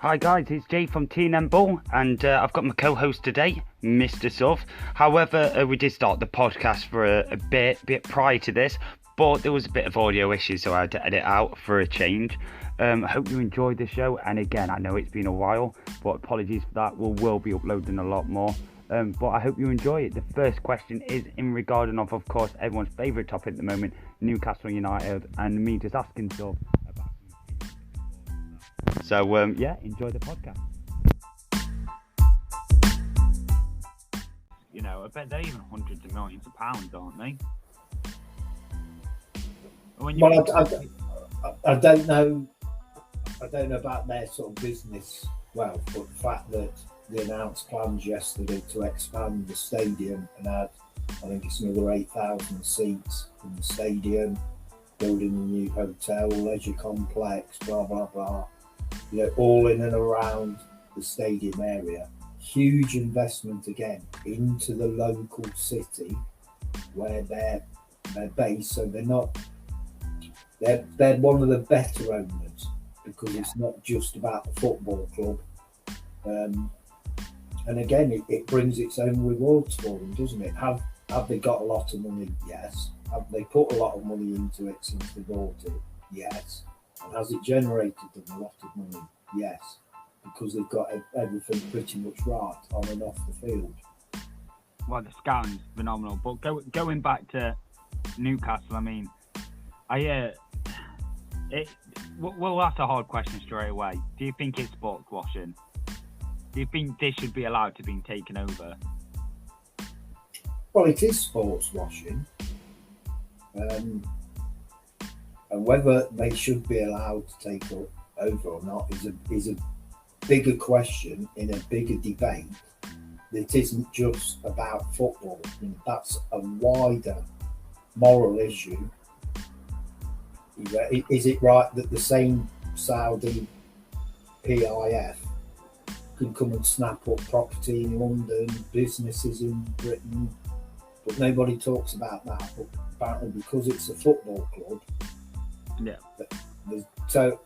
Hi guys, it's Jay from T&M Ball, and I've got my co-host today, Mr. Suv. However, we did start the podcast for a bit prior to this, but there was a bit of audio issues, so I had to edit out for a change. I hope you enjoyed the show, and again, I know it's been a while, but apologies for that. We'll be uploading a lot more, but I hope you enjoy it. The first question is in regarding of course, everyone's favourite topic at the moment, Newcastle United, and me just asking Suv. So, enjoy the podcast. You know, I bet they're even hundreds of millions of pounds, aren't they? I don't know. I don't know about their sort of business wealth, but the fact that they announced plans yesterday to expand the stadium and add, I think it's another 8,000 seats in the stadium, building a new hotel, leisure complex, blah blah blah. You know, all in and around the stadium area. Huge investment again into the local city where they're based. So they're one of the better owners because it's not just about the football club. And again, it brings its own rewards for them, doesn't it? Have they got a lot of money? Yes. Have they put a lot of money into it since they bought it? Yes. And has it generated them a lot of money? Yes, because they've got everything pretty much right on and off the field. Well, the scouting's phenomenal. But going back to Newcastle, I mean, well, that's a hard question straight away. Do you think it's sports washing? Do you think this should be allowed to be taken over? Well, it is sports washing. And whether they should be allowed to take over or not is a bigger question in a bigger debate that isn't just about football. I mean, that's a wider moral issue. Is it right that the same Saudi PIF can come and snap up property in London, businesses in Britain, but nobody talks about that? But apparently because it's a football club, yeah. So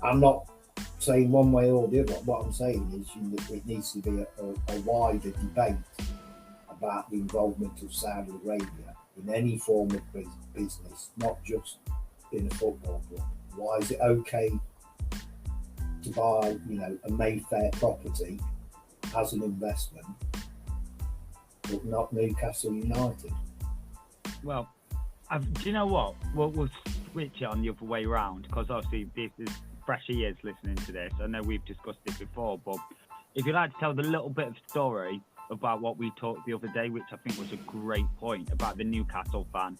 I'm not saying one way or the other. What I'm saying is it needs to be a wider debate about the involvement of Saudi Arabia in any form of business, not just in a football club. Why is it okay to buy, a Mayfair property as an investment, but not Newcastle United? Well, do you know what? We'll switch it on the other way around, because obviously this is fresher years listening to this. I know we've discussed it before, but if you'd like to tell the little bit of story about what we talked the other day, which I think was a great point about the Newcastle fan,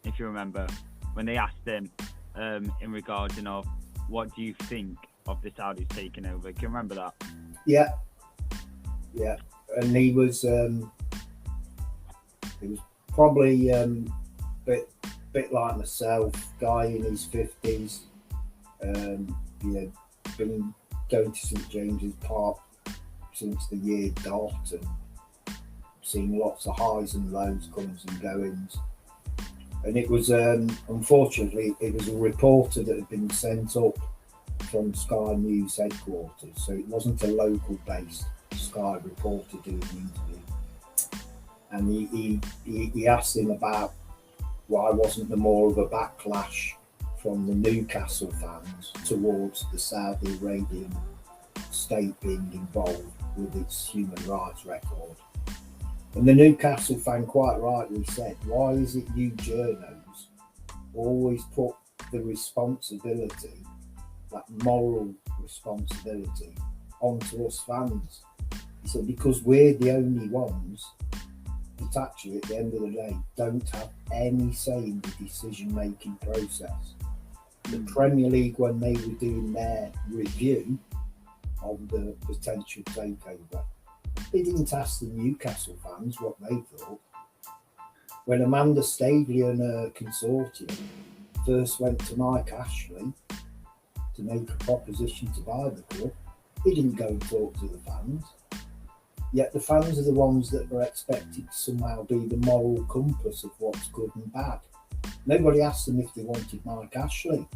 if you remember, when they asked him in regards of what do you think of the Saudis taking over? Can you remember that? Yeah, and he was probably bit like myself, guy in his 50s, been going to St James's Park since the year dot and seen lots of highs and lows, comings and goings. And it was, unfortunately, it was a reporter that had been sent up from Sky News headquarters, so it wasn't a local based Sky reporter doing the interview. And he asked him about why wasn't there more of a backlash from the Newcastle fans towards the Saudi Arabian state being involved with its human rights record. And the Newcastle fan quite rightly said, why is it you journos always put the responsibility, that moral responsibility, onto us fans? He said, because we're the only ones that actually, at the end of the day, don't have any say in the decision-making process. The Premier League, when they were doing their review of the potential takeover, they didn't ask the Newcastle fans what they thought. When Amanda Staveley and her consortium first went to Mike Ashley to make a proposition to buy the club, he didn't go and talk to the fans. Yet the fans are the ones that are expected to somehow be the moral compass of what's good and bad. Nobody asked them if they wanted Mike Ashley.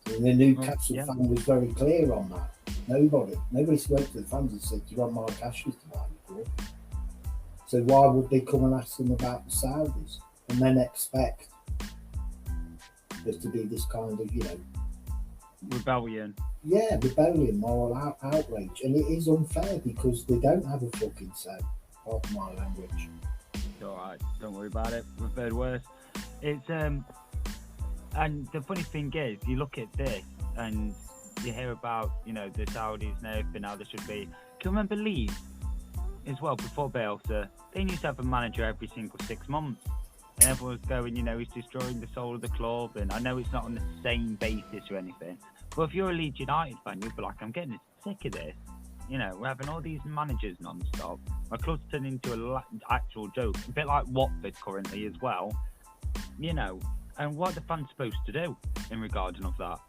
And the Newcastle yeah. fan was very clear on that. Nobody spoke to the fans and said, "Do you want Mark Ashley to buy your club?" So why would they come and ask them about the Saudis and then expect there to be this kind of, Rebellion. Yeah, rebellion, moral outrage, and it is unfair because they don't have a fucking say. Pardon my language. It's all right. Don't worry about it. We've heard worse. It's and the funny thing is, you look at this and you hear about the Saudis and everything, how they should be. Can you remember Leeds as well before Bielsa? They used to have a manager every single 6 months, and everyone was going, he's destroying the soul of the club. And I know it's not on the same basis or anything, but if you're a Leeds United fan, you'll be like, I'm getting sick of this. We're having all these managers non-stop. My club's turned into an actual joke, a bit like Watford currently as well. And what are the fans supposed to do in regarding of that?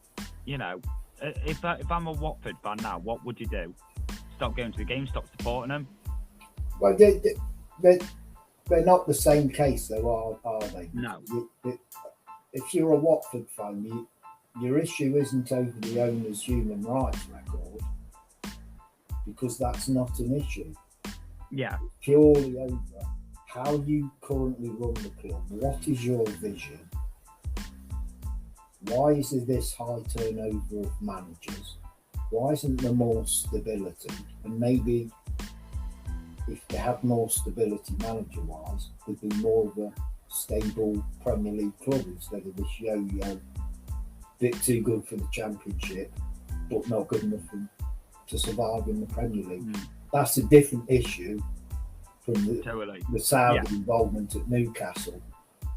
If I'm a Watford fan now, what would you do? Stop going to the game, stop supporting them? Well, they're not the same case, though, are they? No. If you're a Watford fan, your issue isn't over the owner's human rights record, because that's not an issue. Yeah. It's purely over how you currently run the club. What is your vision? Why is there this high turnover of managers? Why isn't there more stability? And maybe if they had more stability manager-wise, there'd be more of a stable Premier League club instead of this yo-yo, bit too good for the Championship, but not good enough to survive in the Premier League. That's a different issue from the Saudi involvement at Newcastle.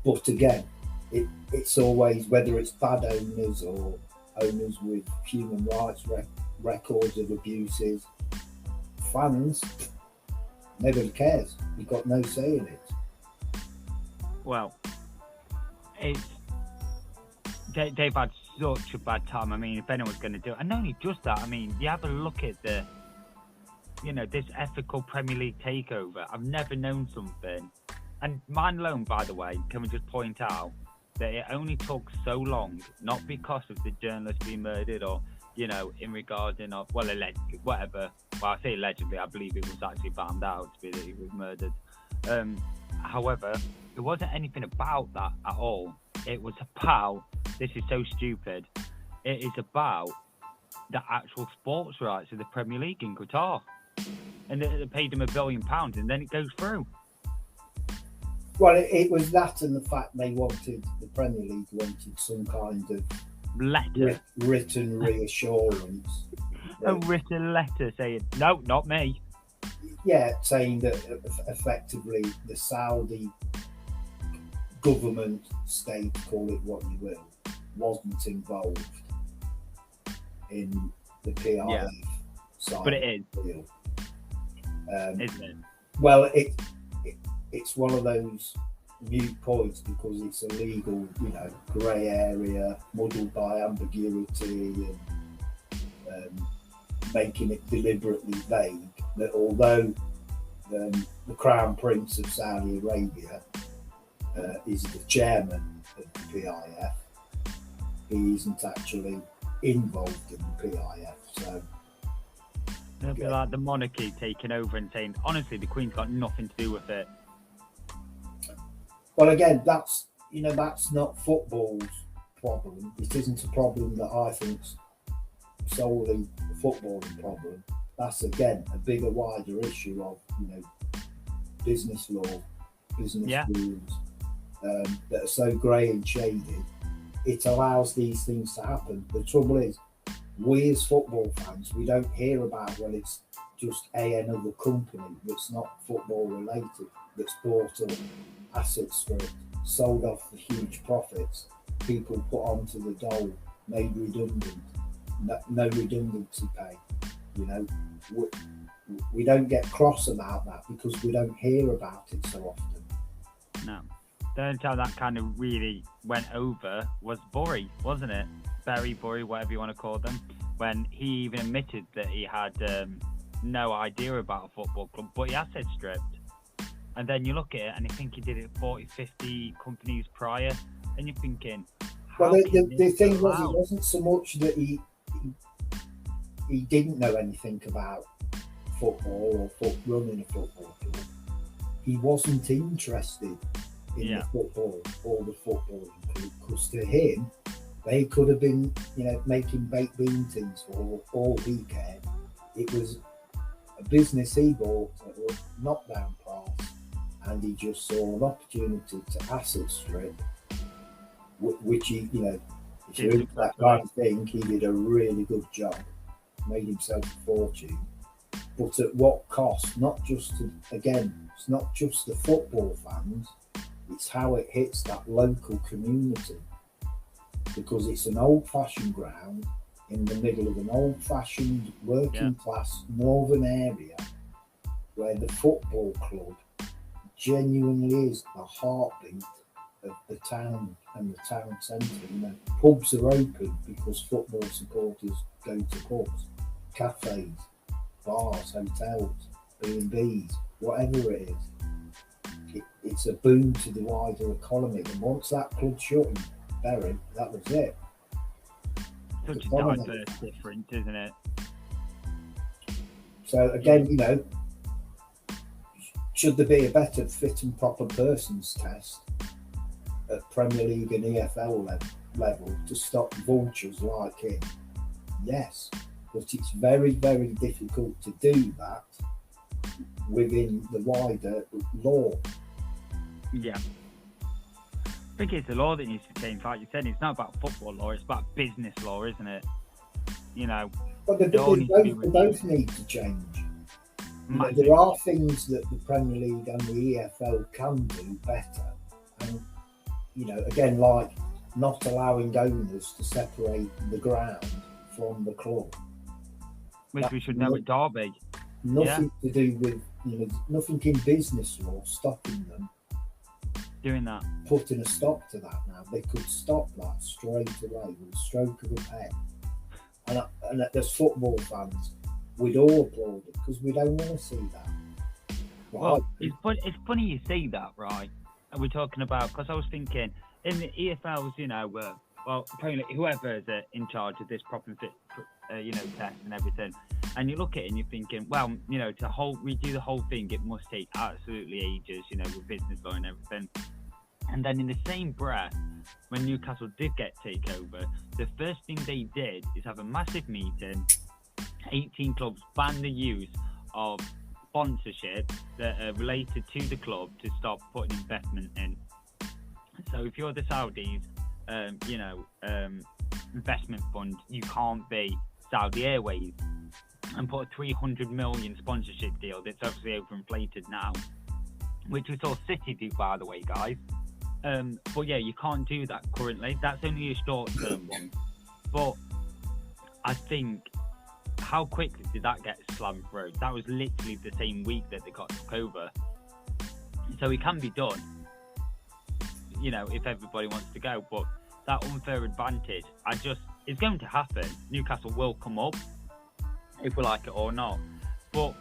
But again, it's always, whether it's bad owners or owners with human rights records of abuses, fans, nobody cares. You've got no say in it. Well, they've had such a bad time. I mean, if anyone's going to do it, and not only just that, I mean, you have a look at this ethical Premier League takeover. I've never known something, and mine alone, by the way, can we just point out that it only took so long, not because of the journalist being murdered or, in regarding of, allegedly, whatever. Well, I say allegedly, I believe it was actually found out to be that he was murdered. However, it wasn't anything about that at all. It was about, this is so stupid, it is about the actual sports rights of the Premier League in Qatar. And they paid him £1 billion, and then it goes through. Well, it was that, and the fact the Premier League wanted some kind of letter, written reassurance. A written letter saying, no, not me. Yeah, saying that effectively the Saudi government, state, call it what you will, wasn't involved in the PIF side. But it is. Deal. Isn't it? Well, it's one of those mute points because it's a legal, grey area, muddled by ambiguity and making it deliberately vague. That although the Crown Prince of Saudi Arabia is the chairman of the PIF, he isn't actually involved in the PIF. So it'll be like the monarchy taking over and saying, honestly, the Queen's got nothing to do with it. Well, again, that's not football's problem. It isn't a problem that I think's solely a footballing problem. That's, again, a bigger, wider issue of, business law, business rules that are so grey and shady. It allows these things to happen. The trouble is, we as football fans, we don't hear about when it's just another company that's not football related, that's bought up assets for it, sold off for huge profits, people put onto the dole, made redundant, no redundancy pay. We don't get cross about that because we don't hear about it so often. No. The only time that kind of really went over was Bury, wasn't it? Bury, whatever you want to call them, when he even admitted that he had no idea about a football club, but he asset stripped. And then you look at it and you think he did it 40, 50 companies prior, and you're thinking, Well, How can the this thing go was, it out? wasn't so much that he didn't know anything about football or running a football club. He wasn't interested in the football or the footballing club, because to him, they could have been, making baked bean teas for all he cared. It was a business he bought at a knockdown price, and he just saw an opportunity to asset strip, which he, if you're into that kind of thing, he did a really good job, made himself a fortune. But at what cost? Not just it's not just the football fans, it's how it hits that local community, because it's an old-fashioned ground in the middle of an old-fashioned working-class northern area, where the football club genuinely is the heartbeat of the town and the town centre. Pubs are open because football supporters go to pubs, cafes, bars, hotels, B&Bs, whatever it is. It's a boom to the wider economy. And once that club shut in Bury, that was it. Such a diverse difference, isn't it? So again, should there be a better fit and proper persons test at Premier League and EFL level to stop vultures like him? Yes, but it's very, very difficult to do that within the wider law. Yeah. I think it's the law that needs to change. Like you said, it's not about football law, it's about business law, isn't it? But they both need to change. There are things that the Premier League and the EFL can do better. And, again, like not allowing owners to separate the ground from the club. Which we should know at Derby. Nothing to do with, nothing in business law stopping them doing that. Putting a stop to that now. They could stop that straight away with a stroke of a pen. And as football fans, we'd all applaud it, because we don't want to see that. Well, it's funny you say that, right? And we're talking about, because I was thinking, in the EFLs, apparently whoever is in charge of this prop and fit, test and everything, and you look at it and you're thinking, well, to redo the whole thing, it must take absolutely ages, with business law and everything. And then in the same breath, when Newcastle did get takeover, the first thing they did is have a massive meeting. 18 clubs banned the use of sponsorship that are related to the club to stop putting investment in. So if you're the Saudis, investment fund, you can't be Saudi Airways and put a 300 million sponsorship deal that's obviously overinflated now, which we saw City do, by the way, guys. But yeah, you can't do that currently. That's only a short-term one. But I think, how quickly did that get slammed through? That was literally the same week that they got took over. So it can be done, if everybody wants to go. But that unfair advantage, it's going to happen. Newcastle will come up, if we like it or not. But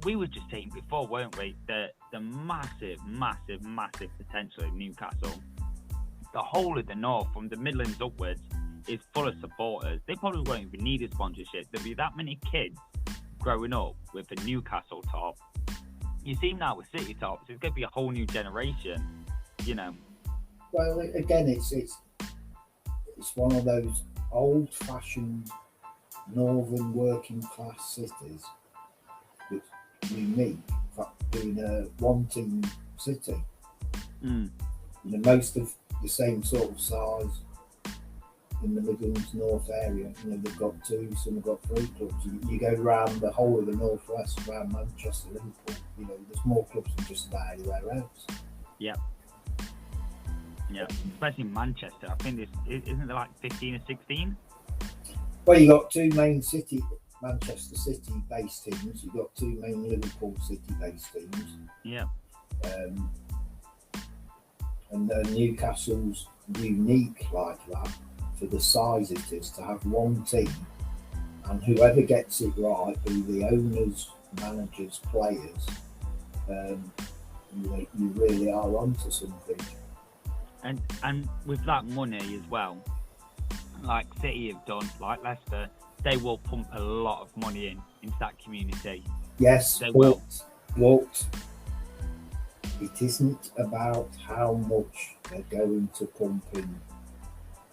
we were just saying before, weren't we, the massive, massive, massive potential of Newcastle. The whole of the north, from the Midlands upwards, is full of supporters. They probably won't even need a sponsorship. There'll be that many kids growing up with a Newcastle top. You see now with City tops, it's going to be a whole new generation, Well, again, it's one of those old-fashioned northern working-class cities that's unique, in fact, being a one-team city. Most of the same sort of size in the Midlands North area. They've got 2, some have got 3 clubs. You go around the whole of the northwest, around Manchester, Liverpool. There's more clubs than just about anywhere else. Yeah, especially Manchester. I think isn't there like 15 or 16? Well, you got 2 main Manchester City-based teams. You've got 2 main Liverpool City-based teams. Yeah. And Newcastle's unique like that, for the size it is, to have one team, and whoever gets it right, be the owners, managers, players, you really are onto something. And with that money as well, like City have done, like Leicester, they will pump a lot of money into that community. Yes, They will. But it isn't about how much they're going to pump in.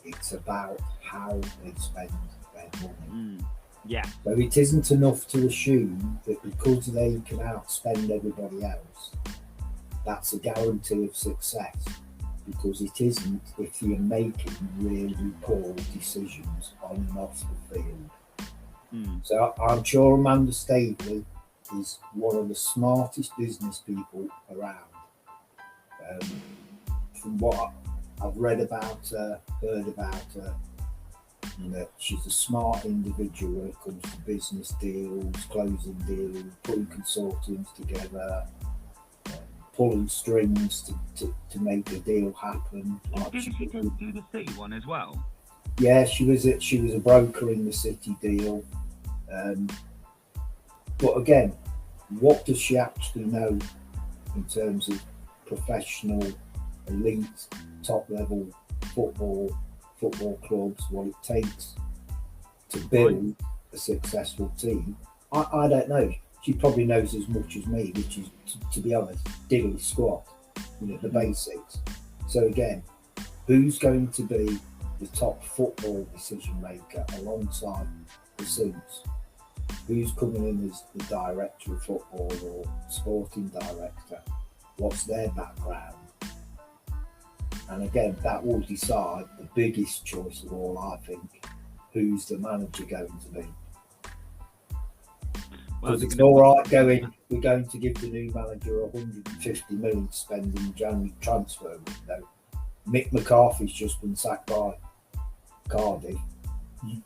It's about how they spend their money. Yeah. So it isn't enough to assume that because they can outspend everybody else, that's a guarantee of success. Because it isn't if you're making really poor decisions on and off the field. So I'm sure Amanda Staveley is one of the smartest business people around. From what I've read about her, heard about her, she's a smart individual when it comes to business deals, closing deals, putting consortiums together, pulling strings to make the deal happen. Did she do the City one as well? Yeah, she was a broker in the City deal. But again, what does she actually know in terms of professional, elite, top level football clubs, what it takes to build a successful team? I don't know. She probably knows as much as me, which is, to be honest, diddly squat, the basics. So again, who's going to be the top football decision maker alongside the suits? Who's coming in as the director of football or sporting director? What's their background? And again, that will decide the biggest choice of all, I think, who's the manager going to be. Because it's all right we're going to give the new manager 150 million to spend in the January transfer window. Mick McCarthy's just been sacked by Cardiff.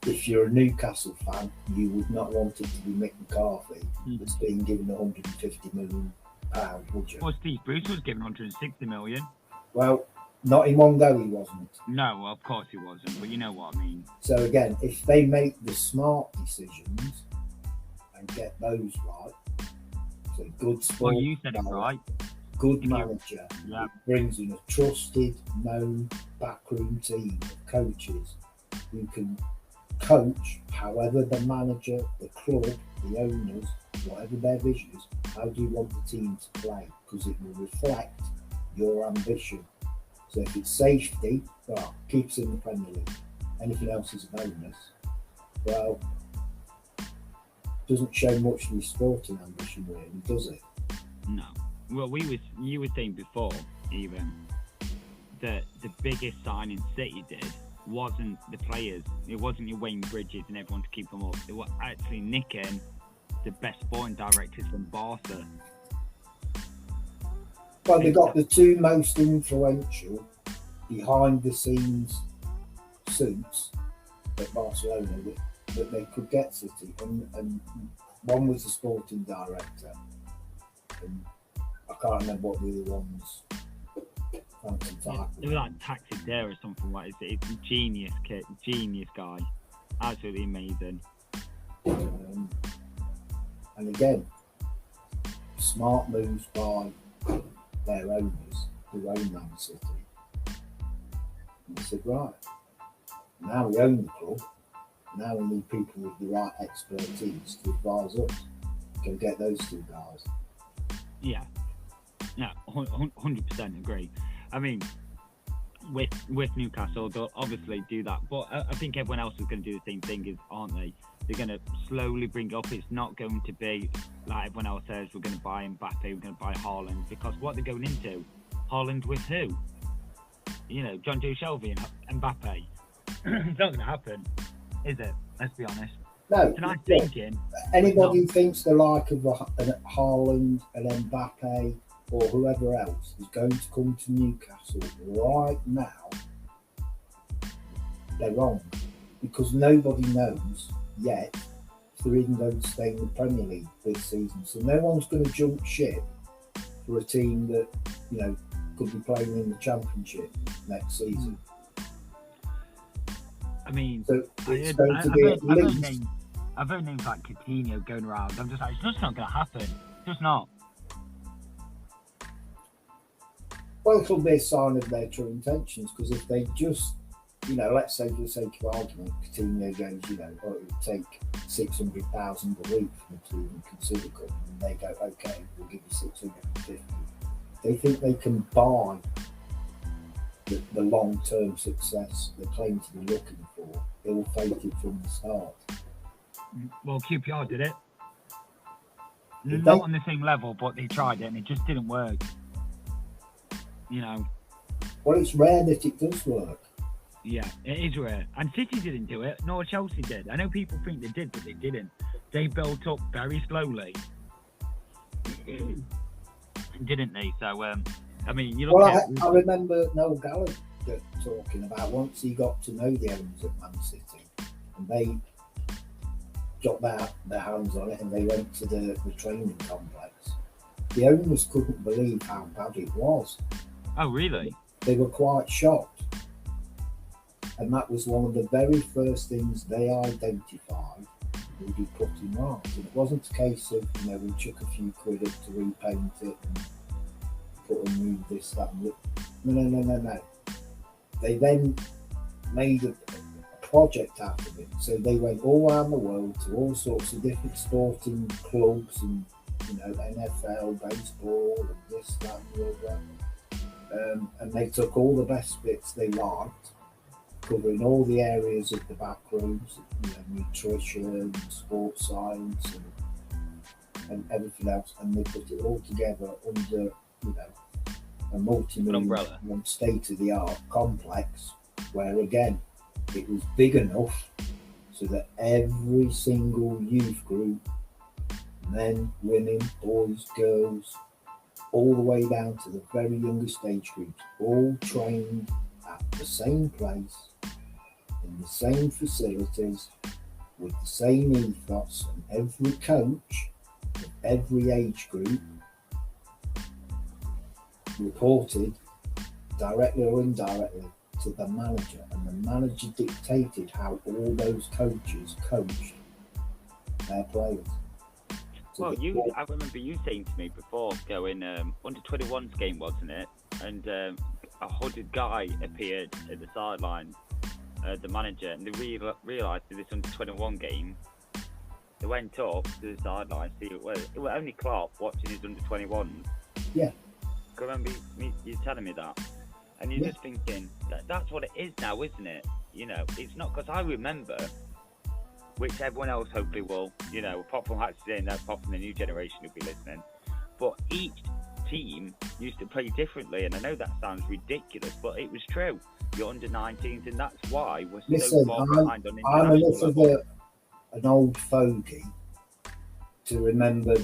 If you're a Newcastle fan, you would not want it to be Mick McCarthy that's being given 150 million pounds, would you? Well, Steve Bruce was given 160 million. Well, not in one go he wasn't. No, well, of course he wasn't, but you know what I mean. So again, if they make the smart decisions and get those right, so good sport. Well, you said it right. Good manager. Yeah. Brings in a trusted, known backroom team of coaches who can coach however the manager, the club, the owners, whatever their vision is, how do you want the team to play? Because it will reflect your ambition. So if it's safety, well, keeps in the Premier League. Anything else is a bonus. Well, doesn't show much of his sporting ambition, really, does it? No. Well, you were saying before, even, that the biggest signing City did wasn't the players. It wasn't your Wayne Bridges and everyone to keep them up. They were actually nicking the best sporting directors from Barca. Well, they got the two most influential behind-the-scenes suits at Barcelona that they could get City, and one was the sporting director, and I can't remember what the other one's fancy title. They were like Taxi there or something like that. It's a genius kid, genius guy, absolutely amazing. And again, smart moves by their owners who own Man City. And they said, right, now we own the club, now we need people with the right expertise to advise us. Go get those two guys. Yeah, 100% agree. I mean, with Newcastle, they'll obviously do that, but I think everyone else is going to do the same thing, aren't they? They're going to slowly bring it up. It's not going to be like everyone else says, we're going to buy Mbappe, we're going to buy Haaland, because what they're going into, Haaland with who? John Joe Shelby and Mbappe. It's not going to happen, is it? Let's be honest. No. And I'm thinking... Anybody who thinks the like of Haaland and Mbappe or whoever else is going to come to Newcastle right now, they're wrong. Because nobody knows yet if they're even going to stay in the Premier League this season. So no one's going to jump ship for a team that, could be playing in the Championship next season. I mean, so it's going to be at least... I've heard names like Coutinho going around. I'm just like, it's just not going to happen. Just not. Well, it'll be a sign of their true intentions, because if they just, let's say for the sake of argument, Coutinho goes, oh, it would take 600,000 a week for them to even consider coming, and they go, okay, we'll give you 650. They think they can buy the long-term success they claim to be looking for. Ill fated from the start. Well, QPR did it. Not on the same level, but they tried it and it just didn't work. Well, it's rare that it does work. Yeah, it is rare. And City didn't do it, nor Chelsea did. I know people think they did, but they didn't. They built up very slowly. Didn't they? So, you look at... I remember Noel Gallagher talking about once he got to know the owners of Man City, and they got their hands on it and they went to the training complex. The owners couldn't believe how bad it was. Oh, really? They were quite shocked. And that was one of the very first things they identified would be put in right. And it wasn't a case of, we chuck a few quid up to repaint it and put a new this, that, and that. No. They then made a project out of it. So they went all around the world to all sorts of different sporting clubs and, NFL, baseball, and this, that, and the other. And they took all the best bits they liked, covering all the areas of the back rooms, nutrition, sports science, and everything else, and they put it all together under, a multi-million state-of-the-art complex, where again, it was big enough so that every single youth group, men, women, boys, girls, all the way down to the very youngest age groups, all trained at the same place, in the same facilities, with the same ethos, and every coach of every age group reported directly or indirectly to the manager, and the manager dictated how all those coaches coached their players. So I remember you saying to me before going under 21's game, wasn't it? And a hooded guy appeared at the sideline, the manager, and they realised that this under 21 game. They went up to the sideline. See, it was only Clark watching his under 21s. Yeah. I remember you telling me that, and you're just thinking that's what it is now, isn't it? It's not, because I remember, which everyone else hopefully will, apart from apart from the new generation who'll be listening, but each team used to play differently, and I know that sounds ridiculous, but it was true. You're under 19s, and that's why we're so far behind on international I'm a little level. bit an old fogey to remember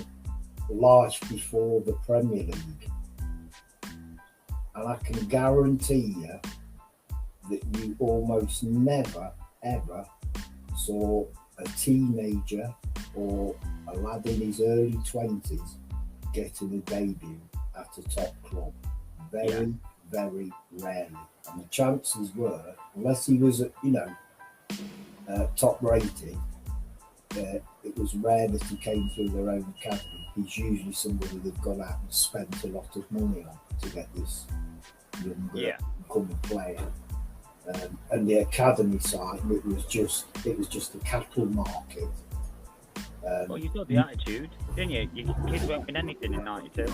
life before the Premier League, and I can guarantee you that you almost never ever saw a teenager or a lad in his early 20s getting a debut at a top club. Very, very rarely. And the chances were, unless he was, top rated, it was rare that he came through their own academy. He's usually somebody they've gone out and spent a lot of money on to get this younger incoming player. And the academy side, it was just a cattle market. Well, you saw the attitude, didn't you? Your kids won't win anything in '92.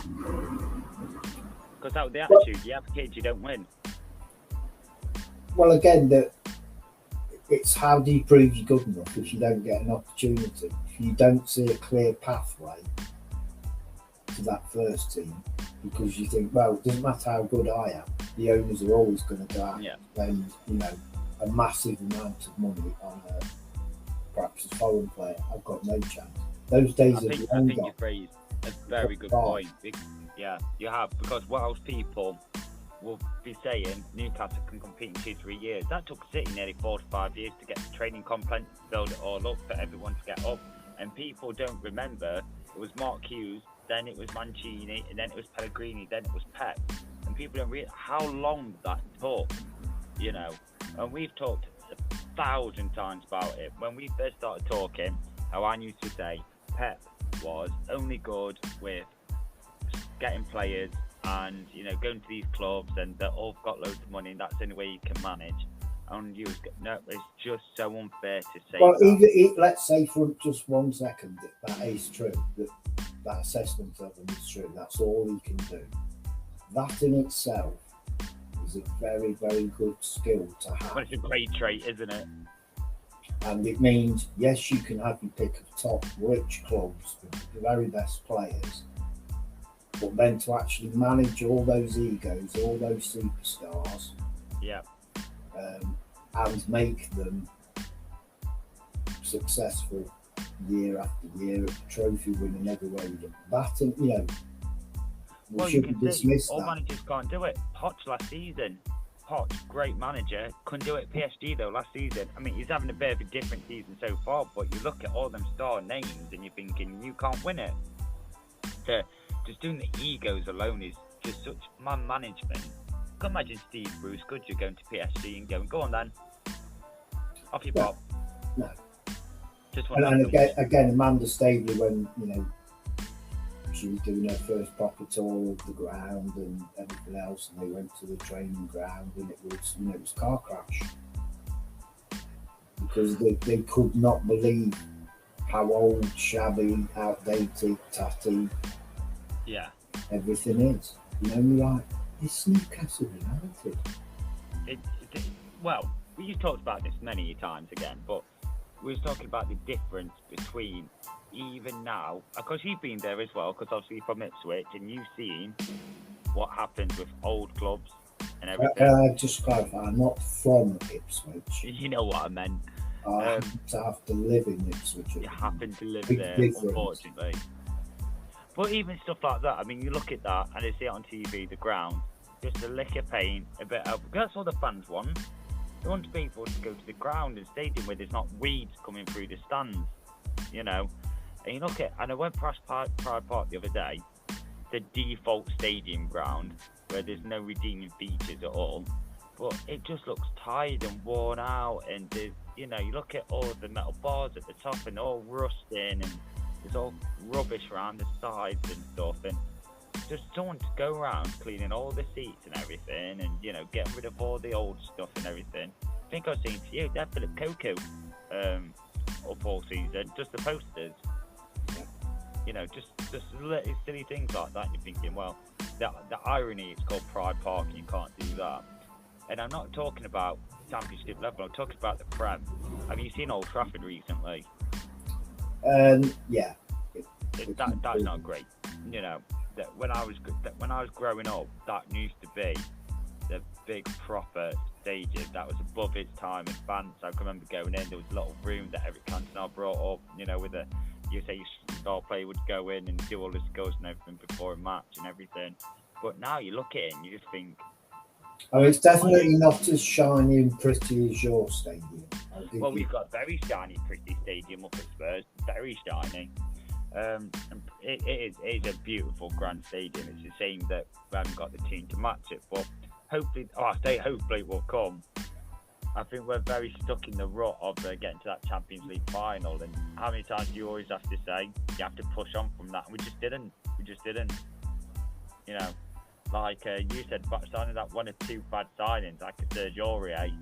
Because that was the attitude. You have kids, you don't win. Well, again, it's how do you prove you're good enough if you don't get an opportunity? If you don't see a clear pathway to that first team, because you think, well, it doesn't matter how good I am, the owners are always going to go out and spend, a massive amount of money on perhaps a foreign player. I've got no chance. Those days I think you've raised a very good point. Yeah, you have, because what else people will be saying, Newcastle can compete in 2-3 years. That took City nearly 4 to 5 years to get the training complex, build it all up for everyone to get up. And people don't remember, it was Mark Hughes, then it was Mancini, and then it was Pellegrini, then it was Pep. And people don't realize how long that took, And we've talked 1,000 times about it. When we first started talking, how I used to say Pep was only good with getting players and going to these clubs and they've all got loads of money, and that's the only way you can manage. And no, it's just so unfair to say. Well, that. let's say for just 1 second that is true, that assessment of them is true. That's all he can do. That in itself is a very, very good skill to have. Well, it's a great trait, isn't it? And it means, yes, you can have your pick of top rich clubs with the very best players, but then to actually manage all those egos, all those superstars, yeah, and make them successful year after year, trophy winning everywhere you go. That, we shouldn't dismiss all that. managers can't do it. Poch last season. Poch, great manager, couldn't do it at PSG though last season. I mean, he's having a bit of a different season so far, but you look at all them star names and you're thinking you can't win it. Just doing the egos alone is just such man management. Can imagine Steve Bruce, could you going to PSG and go on then, off you pop. No. Just and again, Amanda Staveley, when she was doing her first proper tour of the ground and everything else, and they went to the training ground, and it was car crash because they could not believe how old, shabby, outdated, tatty, everything is. You're like, it's Newcastle United. Well, we've talked about this many times again, but we were talking about the difference between even now, because you've been there as well, because obviously from Ipswich, and you've seen what happens with old clubs and everything. Can I just clarify? I'm not from Ipswich. You know what I meant. I have to live in Ipswich. You happen to live Big there, difference. Unfortunately. But even stuff like that, I mean, you look at that and they see it on TV, the ground, just a lick of paint, a bit of. That's all the fans want. They want to be able to go to the ground and stadium where there's not weeds coming through the stands, And you look at, and I went past Pride Park the other day, the default stadium ground where there's no redeeming features at all, but it just looks tired and worn out, and there's, you look at all the metal bars at the top and all rusting, and there's all rubbish around the sides and stuff, and just someone to go around cleaning all the seats and everything, and getting rid of all the old stuff and everything. I think I was saying to you, that Philip Coco up all season, just the posters. Just silly things like that. And you're thinking, well, the irony, it's called Pride Park, and you can't do that. And I'm not talking about Championship level. I'm talking about the Prem. Have you seen Old Trafford recently? Yeah. That's not great. That when I was growing up, that used to be the big proper stages that was above its time. Advanced. I can remember going in. There was a little room that Eric Cantona brought up. With a, you say your star player would go in and do all the skills and everything before a match and everything. But now you look at it and you just think. I mean, it's definitely not as shiny and pretty as your stadium. Well, we've got a very shiny, pretty stadium up at Spurs. Very shiny. It is a beautiful grand stadium. It's a shame that we haven't got the team to match it, but hopefully, hopefully it will come. I think we're very stuck in the rut of getting to that Champions League final, and how many times do you always have to say you have to push on from that? And we just didn't. Like you said, signing that one or two bad signings, like a Serge Aurier,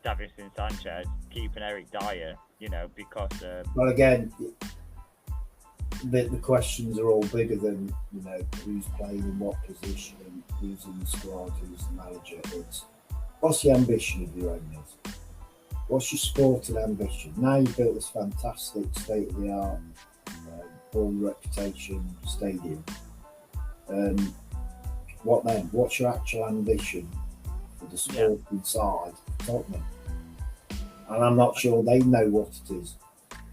Davinson Sanchez, keeping Eric Dyer, because. Well, again, the questions are all bigger than who's playing in what position, who's in the squad, who's the manager. It's what's the ambition of your owners? What's your sporting ambition? Now you've built this fantastic state-of-the-art, all reputation stadium. What then? What's your actual ambition for the sporting side of Tottenham? And I'm not sure they know what it is.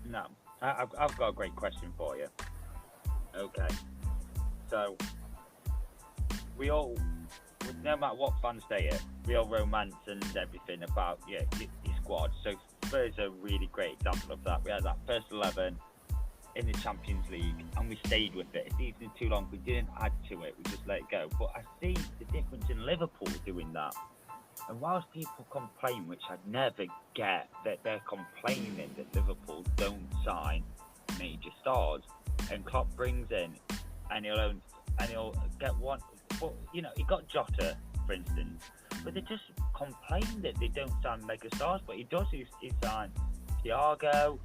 No. I've got a great question for you. Okay. So, we all, no matter what fans say it, we all romance and everything about your squad. So, Spurs are a really great example of that. We had that first 11 in the Champions League, and we stayed with it. It's even too long. We didn't add to it. We just let it go. But I see the difference in Liverpool doing that. And whilst people complain, which I never get, that they're complaining that Liverpool don't sign major stars, and Klopp brings in, and he'll get one. But you know, he got Jota, for instance, but they just complain that they don't sign mega stars. But he does. He signed Thiago,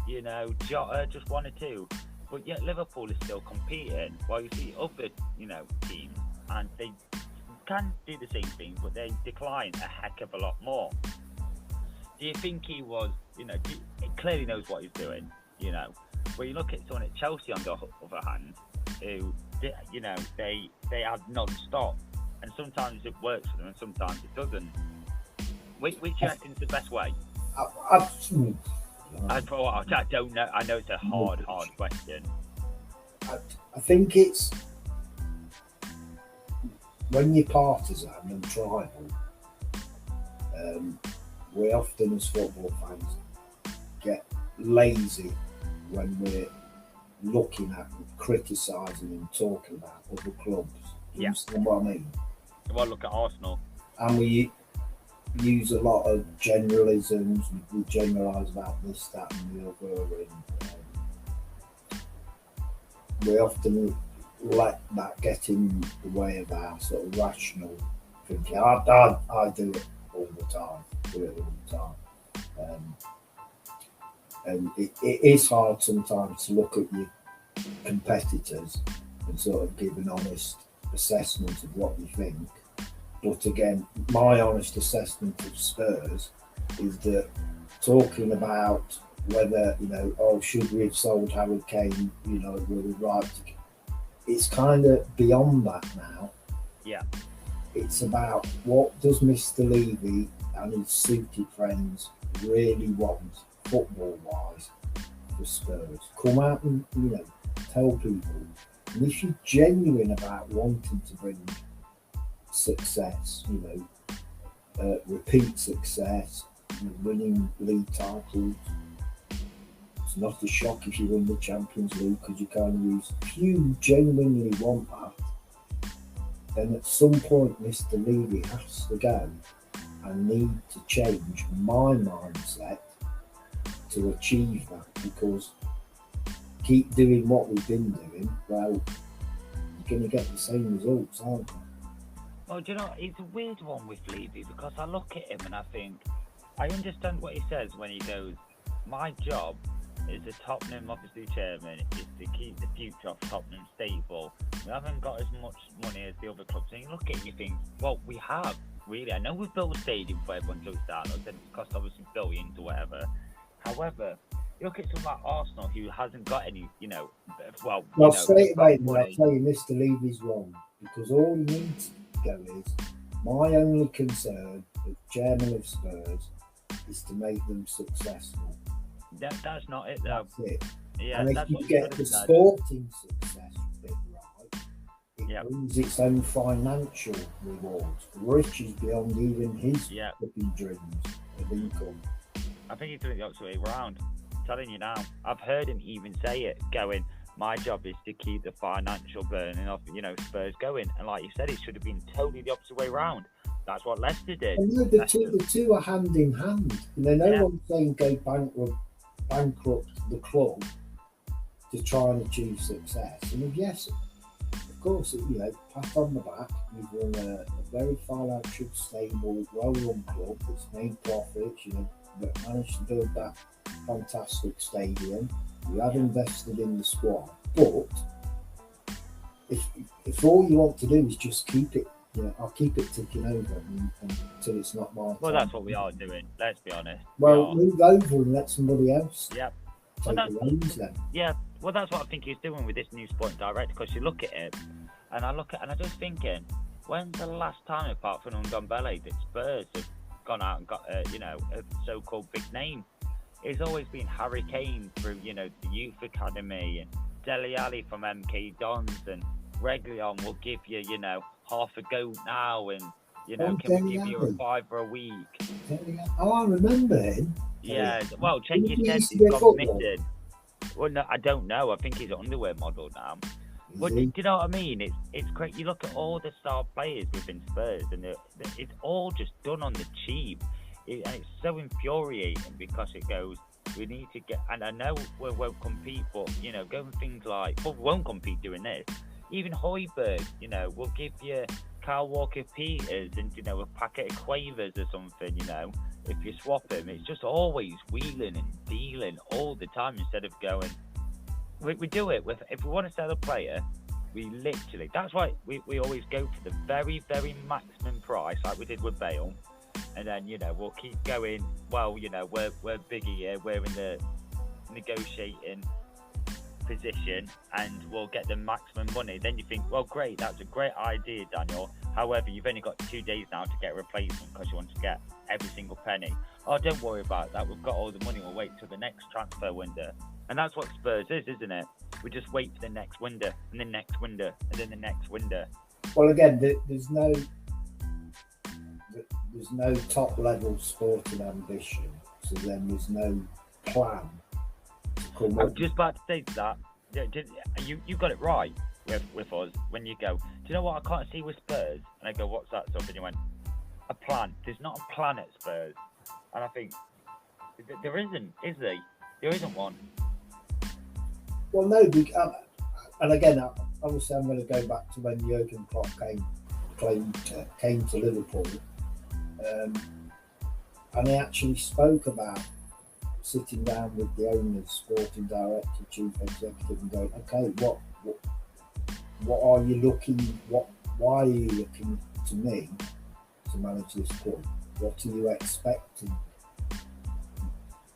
you know, Jota, just one or two. But yet Liverpool is still competing. While you see other, you know, teams, and they can do the same thing, but they decline a heck of a lot more. Do you think he was, you know, he clearly knows what he's doing, you know? When you look at someone at Chelsea, on the other hand, who, you know, they have non-stop, and sometimes it works for them, and sometimes it doesn't. Which you reckon is the best way? I don't know. I know it's a hard question. I think it's when you're partisan and tribal. We often, as football fans, get lazy when we're looking at and criticising and talking about other clubs. You understand what I mean? Well, look at Arsenal. And we use a lot of generalisms. We generalise about this, that, and the other. And we often let that get in the way of our sort of rational thinking. I do it all the time. And it is hard sometimes to look at your competitors and sort of give an honest assessment of what you think. But again, my honest assessment of Spurs is that talking about whether, you know, should we have sold Harry Kane, you know, were we right to, it's kind of beyond that now. Yeah. It's about what does Mr. Levy and his suited friends really want football-wise for Spurs. Come out and, you know, tell people. And if you're genuine about wanting to bring success, you know, repeat success, winning league titles, it's not a shock if you win the Champions League because you can't use. If you genuinely want that, then at some point Mr. Levy has to go and need to change my mindset to achieve that, because keep doing what we've been doing, well, you're going to get the same results, aren't you? Well, do you know, it's a weird one with Levy, because I look at him and I think, I understand what he says when he goes, my job as a Tottenham, obviously, chairman, is to keep the future of Tottenham stable. We haven't got as much money as the other clubs. And you look at it and you think, well, we have, really. I know we've built a stadium for everyone to start, and it's cost obviously billions or whatever. However, you look at someone like Arsenal, who hasn't got any, you know, well, straight away, I'll tell you, Mr. Levy's wrong, because all he needs to go is, my only concern as chairman of Spurs is to make them successful. That's not it, though. That's it. Yeah, and if you get the sporting success bit right, it brings its own financial rewards. Rich is beyond even his flipping dreams of income. I think he's doing the opposite way around. I'm telling you now. I've heard him even say it, going, my job is to keep the financial burning of, you know, Spurs going. And like you said, it should have been totally the opposite way around. That's what Leicester did. And the two are hand in hand. You know, no one's saying go bankrupt the club to try and achieve success. And yes, of course, you know, pat on the back. You've run a very financially stable, well-run club that's made profits. You know, that managed to build that fantastic stadium. You have invested in the squad, but if all you want to do is just keep it, you know, I'll keep it ticking over until it's not my time. Well, that's what we are doing. Let's be honest. Well, move over and let somebody else. Yep. Take the reins then. Yeah. Well, that's what I think he's doing with this new Sporting Director, because you look at it, and I'm just thinking, when's the last time, apart from Ndombele, that Spurs have gone out and got a so-called big name? It's always been Harry Kane through, you know, the youth academy, and Dele Alli from MK Dons, and Reguilon will give you, you know, half a goat now, and, you know, can we give you a $5 a week? I remember him. Yeah, well, check your stats, he's got committed. Well, no, I don't know. I think he's an underwear model now. But do you know what I mean? It's great. You look at all the star players within Spurs, and it's all just done on the cheap. And it's so infuriating, because it goes, we need to get, and I know we won't compete, but, you know, going things like, well, we won't compete doing this. even Hoiberg, you know, will give you Kyle Walker Peters and, you know, a packet of Quavers or something, you know, if you swap him. It's just always wheeling and dealing all the time instead of going. We do it with, if we want to sell a player, we literally, that's why we always go for the very, very maximum price, like we did with Bale. And then, you know, we'll keep going. Well, you know, we're bigger here. We're in the negotiating position, and we'll get the maximum money. Then you think, well, great, that's a great idea, Daniel. However, you've only got 2 days now to get a replacement because you want to get every single penny. Oh, don't worry about that. We've got all the money. We'll wait till the next transfer window. And that's what Spurs is, isn't it? We just wait for the next window, and the next window, and then the next window. Well, again, there's no top level sporting ambition, so then there's no plan to come I up. was just about to say that. You got it right with us when you go, do you know what I can't see with Spurs? And I go, what's that stuff? And you went, a plan. There's not a plan at Spurs. And I think, there isn't, is there? There isn't one. Well, no, and again, obviously, I'm going to go back to when Jurgen Klopp came to Liverpool, and he actually spoke about sitting down with the owners, sporting director, chief executive, and going, okay, what are you looking? Why are you looking to me to manage this club? What are you expecting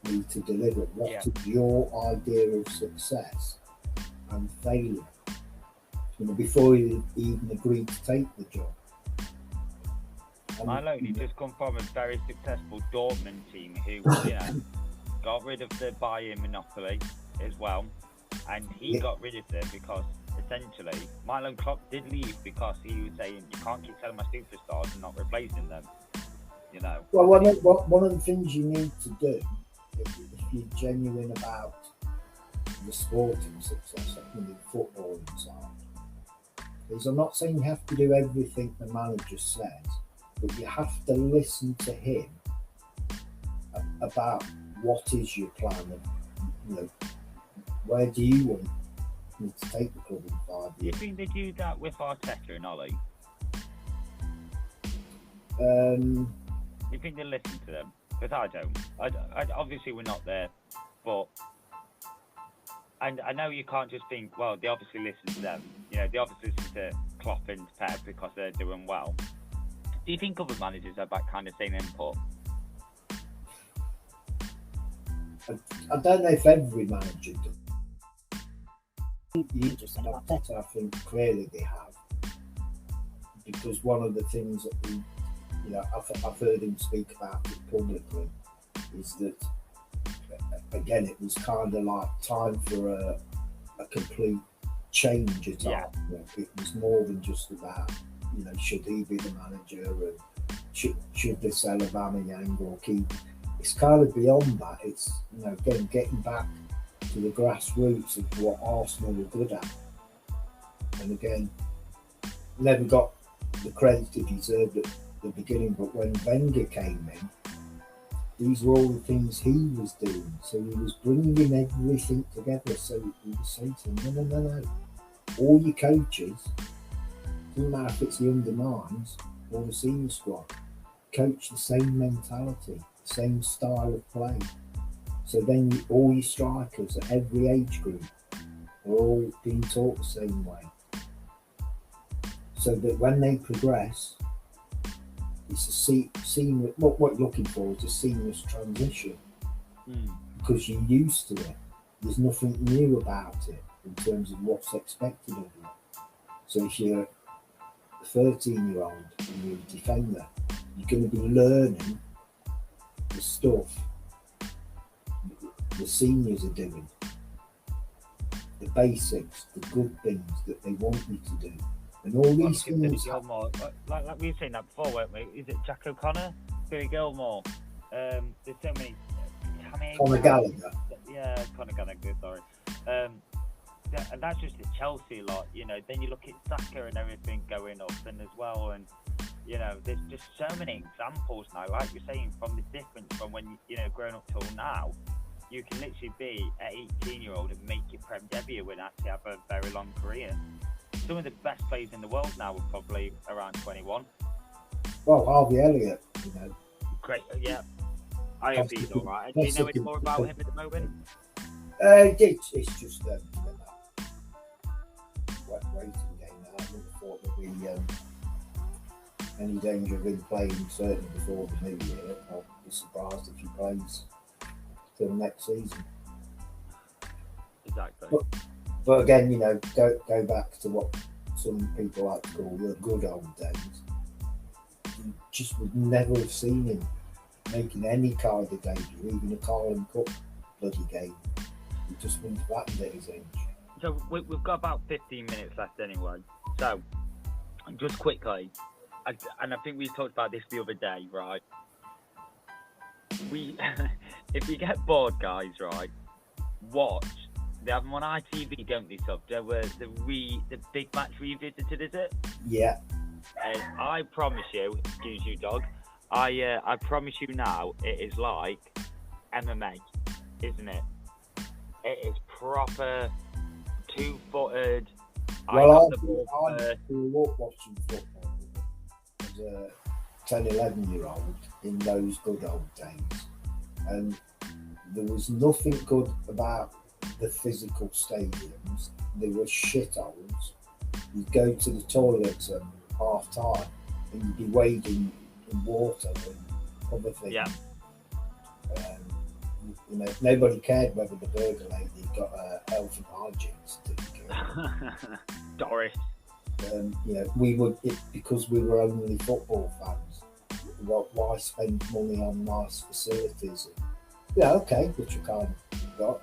me to deliver? What is your idea of success and failure? You know, before you even agreed to take the job. I know he just come from a very successful Dortmund team who, you know, got rid of the Bayern monopoly as well, and he got rid of them because essentially Milo Klopp did leave because he was saying you can't keep selling my superstars and not replacing them. You know. Well, one of the things you need to do if you're genuine about the sporting success, I mean, the footballing side, is I'm not saying you have to do everything the manager says, but you have to listen to him about what is your plan and, you know, where do you want me to take the club in 5 years. Do you think they do that with Arteta and Ollie? You think they listen to them? Because I don't. I obviously we're not there, but and I know you can't just think, well, they obviously listen to them. You know, they obviously listen to Klopp and Pep because they're doing well. Do you think other managers have that kind of same input? I don't know if every manager does. You just said Arteta, I think clearly they have, because one of the things that we, you know, I've heard him speak about it publicly, is that again it was kind of like time for a complete change at all. You know, it was more than just about, you know, should he be the manager and should they sell Aubameyang or keep. It's kind of beyond that. It's, you know, again getting back to the grassroots of what Arsenal were good at, and again never got the credit he deserved at the beginning, but when Wenger came in, these were all the things he was doing. So he was bringing everything together. So he was saying to them, no. All your coaches, doesn't matter if it's the under nines or the senior squad, coach the same mentality, the same style of play. So then all your strikers at every age group are all being taught the same way. So that when they progress, it's a seamless. What you're looking for is a seamless transition, because you're used to it. There's nothing new about it in terms of what's expected of you. So if you're a 13-year-old and you're a defender, you're going to be learning the stuff the seniors are doing, the basics, the good things that they want you to do. And all these things. Gilmore, like we were saying that before, weren't we? Is it Jack O'Connor? Billy Gilmore? There's so many. Conor Gallagher. Yeah, Conor Gallagher, sorry. And that's just at Chelsea a lot, you know. Then you look at Saka and everything going up, and as well, and you know, there's just so many examples now. Like you're saying, from the difference from when you know growing up till now, you can literally be an 18-year-old and make your Prem debut and actually have a very long career. some of the best players in the world now are probably around 21. Well, Harvey Elliott, you know. Great, yeah. I hope he's all right. Do you know any more about him at the moment? It's just that waiting game now. I wouldn't have thought there'd be any danger of him playing certainly before the new year. I'll be surprised if he plays till next season. Exactly. But again, you know, go back to what some people like to call the good old days. You just would never have seen him making any kind of debut, even a Carling Cup bloody game. He just wouldn't have happened at his age. So we've got about 15 minutes left anyway. So just quickly, and I think we talked about this the other day, right? If you get bored, guys, right, watch. They have them on ITV, don't they? So there were the big match revisited, is it? Yeah. And I promise you, excuse you, dog. I promise you now, it is like MMA, isn't it? It is proper two-footed. Well, I grew up watching football as a 10, 11-year-old in those good old days, and there was nothing good about the physical stadiums. They were shitholes. You'd go to the toilets at half time and you'd be wading in water and other things. Yeah. You know, nobody cared whether the burger lady got a health and hygiene certificate. Doris. You know, because we were only football fans. Why spend money on nice facilities? Yeah, okay, which you kind of got.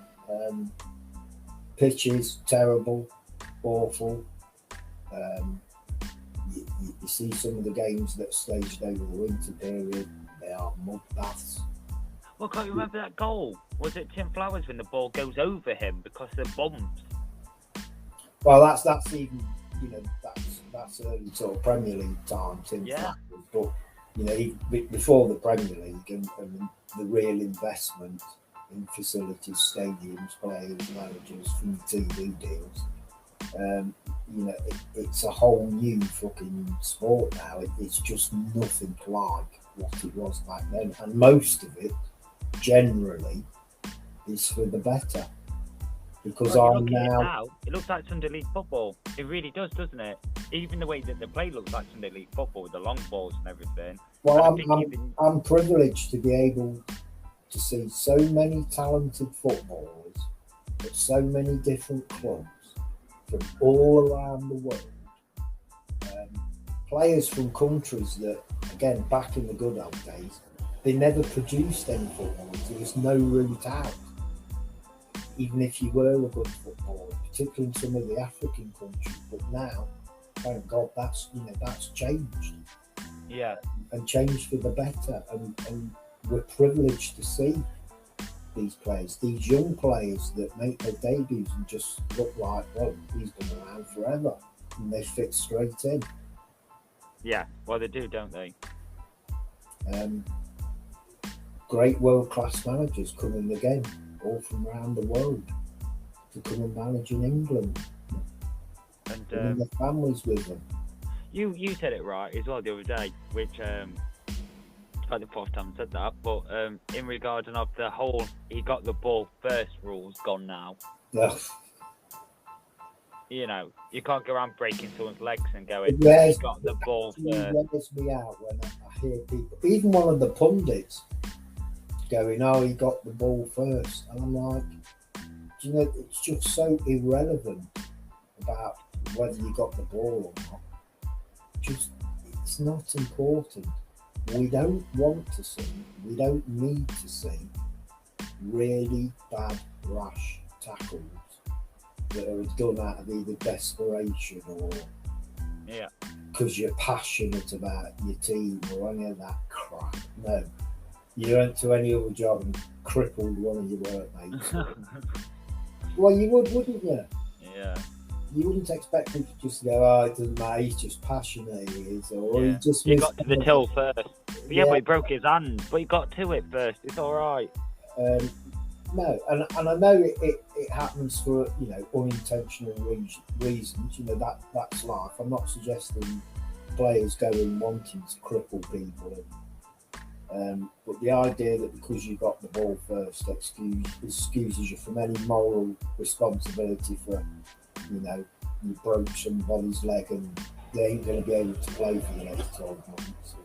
Pitches terrible, awful. You see some of the games that staged over the winter period, they are mud baths. Well, can't you remember that goal? Was it Tim Flowers when the ball goes over him because of the bumps? Well, that's even, you know, that's early sort of Premier League time, Tim Flowers. But, you know, even before the Premier League and the real investment in facilities, stadiums, players, managers from the TV deals, you know, it's a whole new fucking sport now. It's just nothing like what it was back then, and most of it generally is for the better. Because it looks like Sunday League football. It really does, doesn't it? Even the way that they play looks like Sunday League football with the long balls and everything. Well, I'm privileged to be able to see so many talented footballers at so many different clubs from all around the world. Players from countries that, again, back in the good old days, they never produced any footballers. There was no route out. Even if you were a good footballer, particularly in some of the African countries. But now, thank God, that's changed. Yeah. And changed for the better. And we're privileged to see these players, these young players that make their debuts and just look like, well, he's been around forever. And they fit straight in. Yeah, well, they do, don't they? Great world-class managers come in the game, all from around the world, to come and manage in England. And their families with them. You said it right as well the other day, which it's like the fourth time I said that, but in regarding of the whole he got the ball first rules gone now. Yeah. You know, you can't go around breaking someone's legs and going, he got the ball first. It wears me out when I hear people, even one of the pundits, going, oh, he got the ball first. And I'm like, do you know, it's just so irrelevant about whether you got the ball or not. Just, it's not important. We don't want to see, we don't need to see really bad, rash tackles that are done out of either desperation or because you're passionate about your team or any of that crap. No. You went to any other job and crippled one of your workmates. Well, you would, wouldn't you? Yeah. You wouldn't expect people to just go, oh, it doesn't matter, he's just passionate, he is. Or he just... He got to the till first. But he broke his hand, but he got to it first. It's all right. No, and I know it happens for unintentional reasons. That's life. I'm not suggesting players going wanting to cripple people, but the idea that because you got the ball first excuses you from any moral responsibility for you broke somebody's leg and they ain't going to be able to play for the next 12 months.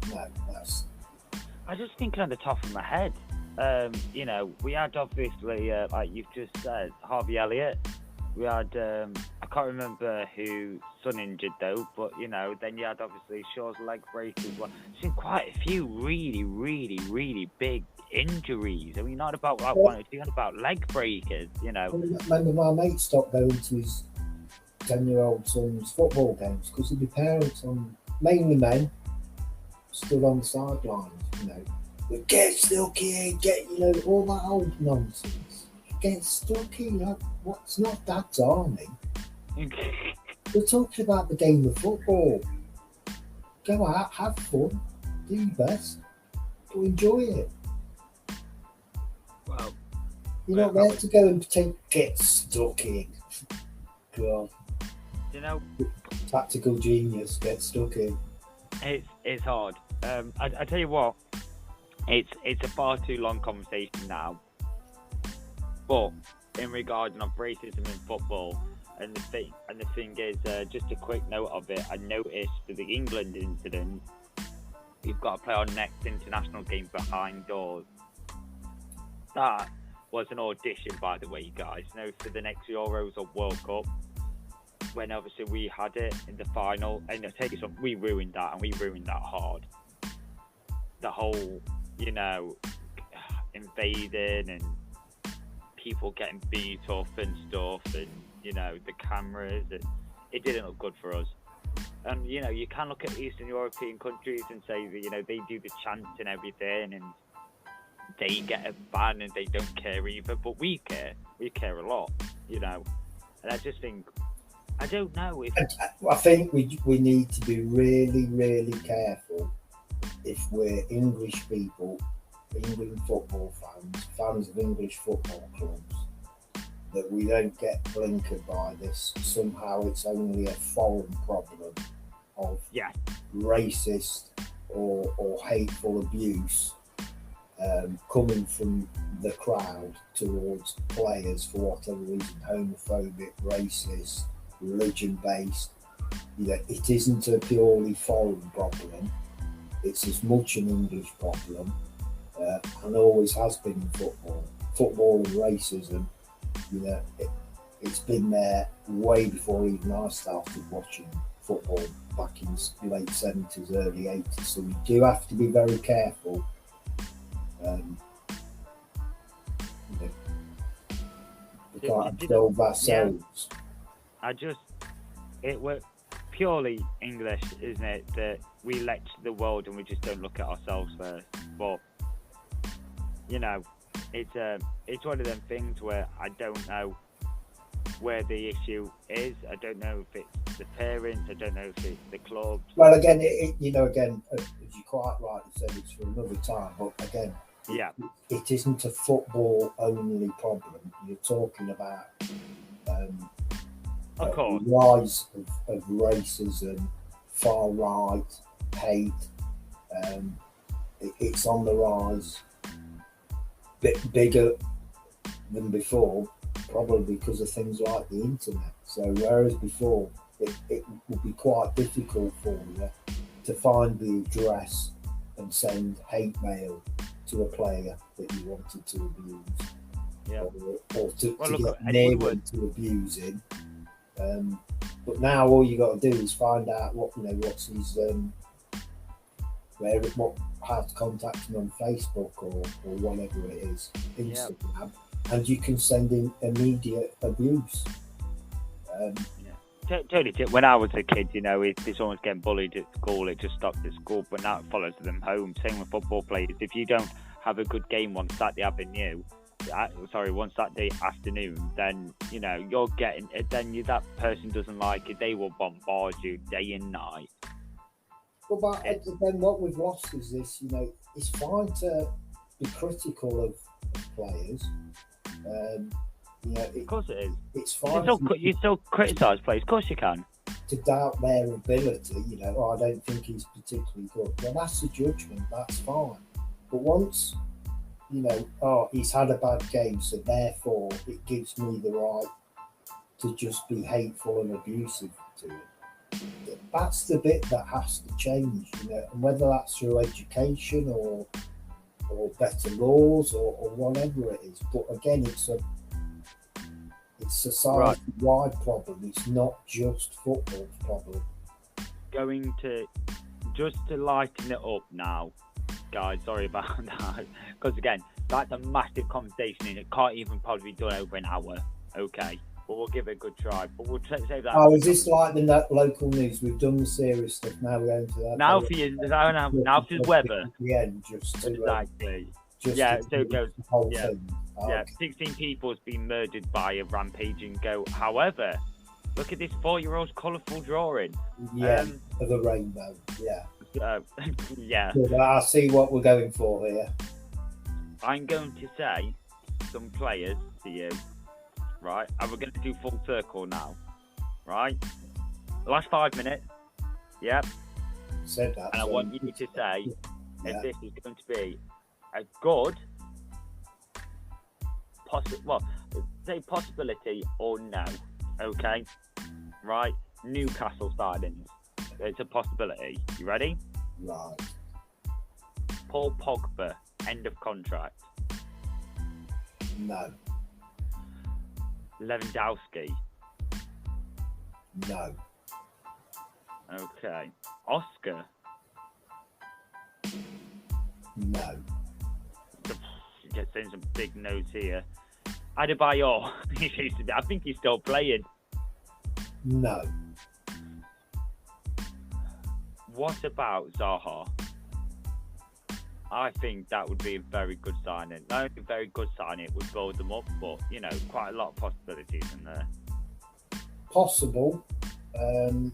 No, that's. I just thinking on the top of my head. We had obviously, like you've just said, Harvey Elliott. We had, I can't remember who son injured though, but then you had obviously Shaw's leg break as well. Seen quite a few really, really, really big injuries. I mean, not about like one or two, not about leg breakers. Remember, my mate stopped going to his 10-year-old son's football games because there'd be parents mainly men, stood on the sidelines. Get stuck here, all that old nonsense. Get stuck here, what's not that timing? We're talking about the game of football. Go out, have fun, do your best, but enjoy it. Well, you're not there to go and get stuck in. God. Tactical genius, get stuck in. It's hard. I tell you what. It's a far too long conversation now, but in regarding of racism in football, and the thing is, just a quick note of it. I noticed for the England incident, we've got to play our next international game behind doors. That was an audition, by the way, guys. For the next Euros or World Cup, when obviously we had it in the final, and I tell you something, we ruined that, and we ruined that hard. The whole invading and people getting beat up and stuff, and the cameras, and it didn't look good for us. And you can look at Eastern European countries and say that they do the chants and everything, and they get a ban and they don't care either, but we care a lot, and I just think, I don't know if I think we need to be really, really careful if we're English people, England football fans of English football clubs, that we don't get blinkered by this. Somehow it's only a foreign problem of racist or hateful abuse coming from the crowd towards players for whatever reason, homophobic, racist, religion-based. It isn't a purely foreign problem. It's as much an English problem, and always has been in football. Football and racism, it's been there way before even I started watching football back in the late 70s, early 80s. So we do have to be very careful. We can't absolve ourselves. It was purely English, isn't it? That we lecture the world and we just don't look at ourselves first. But it's one of them things where I don't know where the issue is. I don't know if it's the parents. I don't know if it's the clubs. Well, again, as you quite rightly said, it's for another time. But again, it isn't a football only problem. You're talking about of course, rise of racism, far right hate. It's on the rise, bit bigger than before, probably because of things like the internet. So whereas before it would be quite difficult for you to find the address and send hate mail to a player that you wanted to abuse, or to get near them to abuse him. But now all you got to do is find out what's his how to contact him on Facebook or whatever it is, Instagram, and you can send him immediate abuse. Totally. When I was a kid, if someone's getting bullied at school, it just stopped at school, but now it follows them home. Same with football players. If you don't have a good game one Saturday afternoon, then you're getting it. Then that person doesn't like it. They will bombard you day and night. Well, but then what we've lost is this. It's fine to be critical of players. You know, Of course it is. it's fine You still criticise players. Of course you can. to doubt their ability. You know, I don't think he's particularly good. Well, that's a judgment. That's fine. But once, you know, he's had a bad game, so therefore it gives me the right to just be hateful and abusive to him. That's the bit that has to change, you know, and whether that's through education or better laws or whatever it is. But again, it's a society-wide problem. It's not just football's problem. Going to just to lighten it up now, guys. Sorry about that, because again, that's a massive conversation, and it can't even probably be done over an hour. Okay. But we'll give it a good try. But we'll save that. Oh, is this like the local news? We've done the serious stuff. Now we're going to that. Now for you, now for the weather. Yeah, just to, exactly. Just yeah, to so it goes. The whole Yeah, thing. yeah. Okay. 16 people has been murdered by a rampaging goat. However, look at this 4-year-old's colourful drawing. Yeah, of the rainbow. Yeah. Yeah. Good. I see what we're going for here. I'm going to say some players to you. Right, and we're going to do full circle now. Right, last 5 minutes. Yep. Said that. And I want you to say Yeah. if this is going to be a good, say possibility or no. Okay. Right. Newcastle signings. It's a possibility. You ready? Right. Paul Pogba, end of contract. No. Lewandowski. No. Okay. Oscar. No. Just in some big notes here. Adebayor. I think he's still playing. No. What about Zaha? I think that would be a very good signing. Not only a very good signing, it would build them up, but, you know, quite a lot of possibilities in there. Possible. I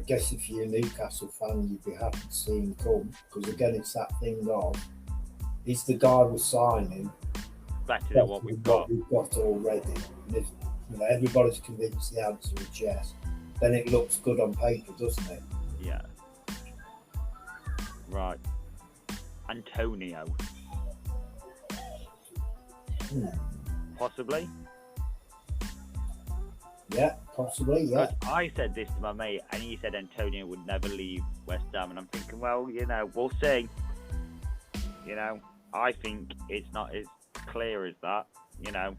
guess if you're a Newcastle fan, you'd be happy to see him come. Because again, it's that thing of, is the guy we're signing Better than what we've got. We've got already. And if everybody's convinced the answer is yes, then it looks good on paper, doesn't it? Yeah. Right. Antonio. Possibly. Yeah, possibly, yeah. Because I said this to my mate, and he said Antonio would never leave West Ham, and I'm thinking, well, you know, we'll see. You know, I think it's not as clear as that, you know.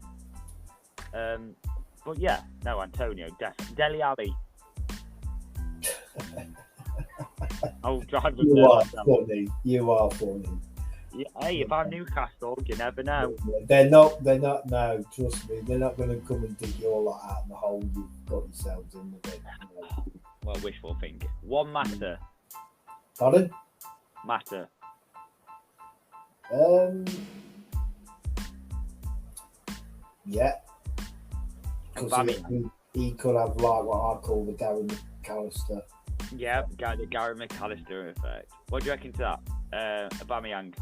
But yeah, no, Antonio, definitely. Dele Alli. I'll drive them You are there. funny. You are funny. Yeah, hey, if I'm Newcastle, you never know. They're not, no, trust me, they're not going to come and dig your lot out of the hole you've got yourselves in with it. Well, wishful thinking. One matter. Pardon? Matter. Yeah. Because he could have like what I call the Gary McAllister. Yeah, the Gary McAllister effect. What do you reckon to that? Aubameyang.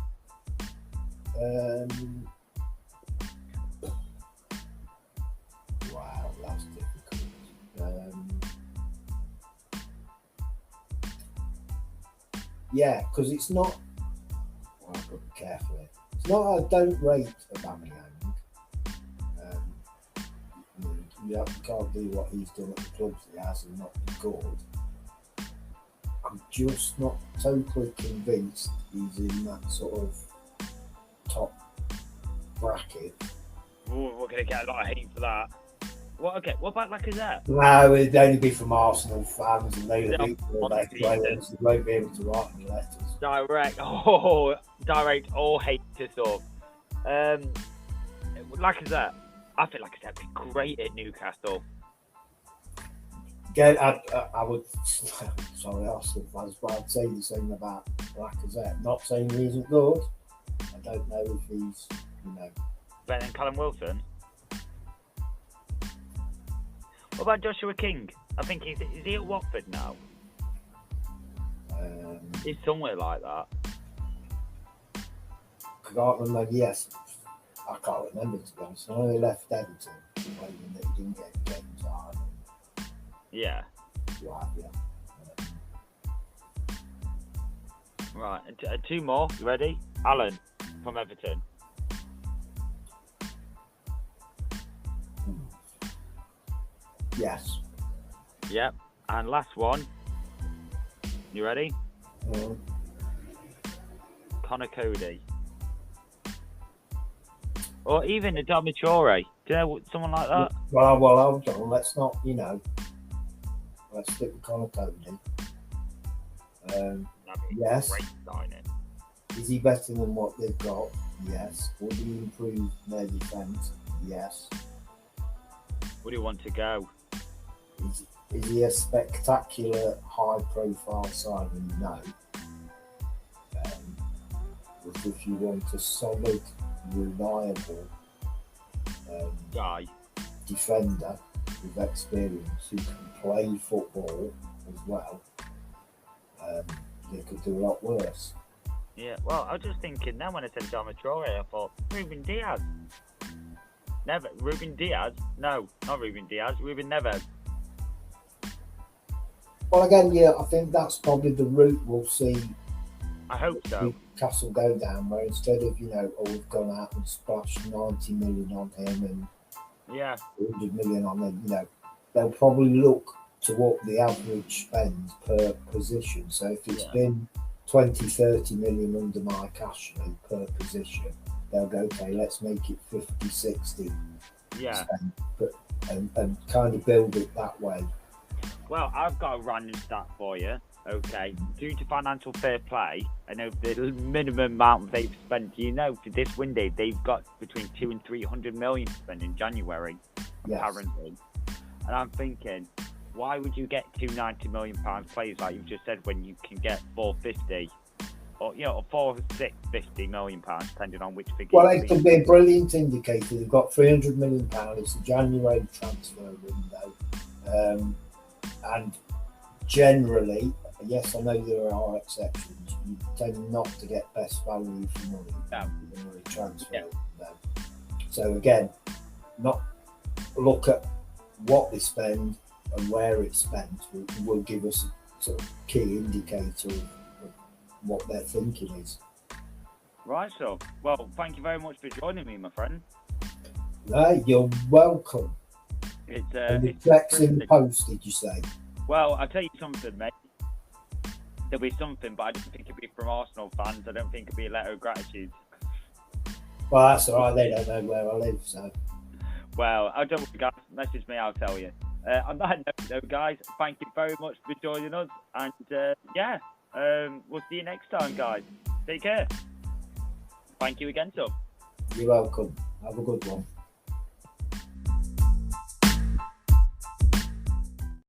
Wow, that's difficult. Yeah, because it's not. Well, I've got to be careful here. It's not. I don't rate Aubameyang. You can't do what he's done at the clubs he has and not be good. I'm just not totally convinced he's in that sort of top bracket. Ooh, we're going to get a lot of hate for that. What about Lacazette? No, it'd only be from Arsenal fans, and they Yeah, won't be able to write any letters. Direct all hate us up. Lacazette. I feel like Lacazette would be great at Newcastle. Again, I would. Sorry, Arsenal fans, but I'd say the same about Lacazette. Not saying he isn't good. I don't know if he's, Better than Callum Wilson. What about Joshua King? I think is he at Watford now? He's somewhere like that. can't remember. Yes, I can't remember to be honest. I know he left Everton when he didn't get games on. Yeah. What have you. Right. Two more. You ready? Alan from Everton. Yes. Yep. And last one. You ready? Connor Cody. Or even a Domichore. Do you know someone like that? Well, hold on. Let's not, let's stick with Connor Cody. That'd be Yes. Great signing. Is he better than what they've got? Yes. Will he improve their defence? Yes. Where do you want to go? Is he a spectacular, high-profile signing? No. But if you want a solid, reliable Guy. defender with experience who can play football as well, they could do a lot worse. Yeah, well, I was just thinking then when I said Domichore, I thought, Ruben Diaz. Never. Ruben Diaz? No, not Ruben Diaz. Ruben Neves. Well, again, yeah, I think that's probably the route we'll see I hope so. Newcastle go down, where instead of, we've gone out and splashed 90 million on him and Yeah. 100 million on him, they'll probably look to what the average spend per position. So if it's been 20, 30 million under Mike Ashley per position, they'll go, okay, let's make it 50, 60 Yeah. spend, and kind of build it that way. Well, I've got a random stat for you. Okay, due to financial fair play, I know the minimum amount they've spent. For this window, they've got between 200 and 300 million to spend in January, apparently. And I'm thinking, why would you get two £90 million players like you've just said when you can get 450 or or 450 million pounds, depending on which figure? Well, it could be a brilliant indicator. They've got £300 million. It's a January transfer window, and generally, yes, I know there are exceptions. You tend not to get best value for money in a transfer window. So again, not look at what they spend and where it's spent will give us a sort of key indicator of what their thinking is. Right, so, well, thank you very much for joining me, my friend. No, you're welcome. And the checks in the post, did you say? Well, I'll tell you something, mate. There'll be something, but I don't think it'll be from Arsenal fans. I don't think it'll be a letter of gratitude. Well, that's all right. They don't know where I live, so. Well, I'll don't worry, guys. Message me, I'll tell you. On that note, though, guys, thank you very much for joining us. And, we'll see you next time, guys. Take care. Thank you again, Tom. You're welcome. Have a good one.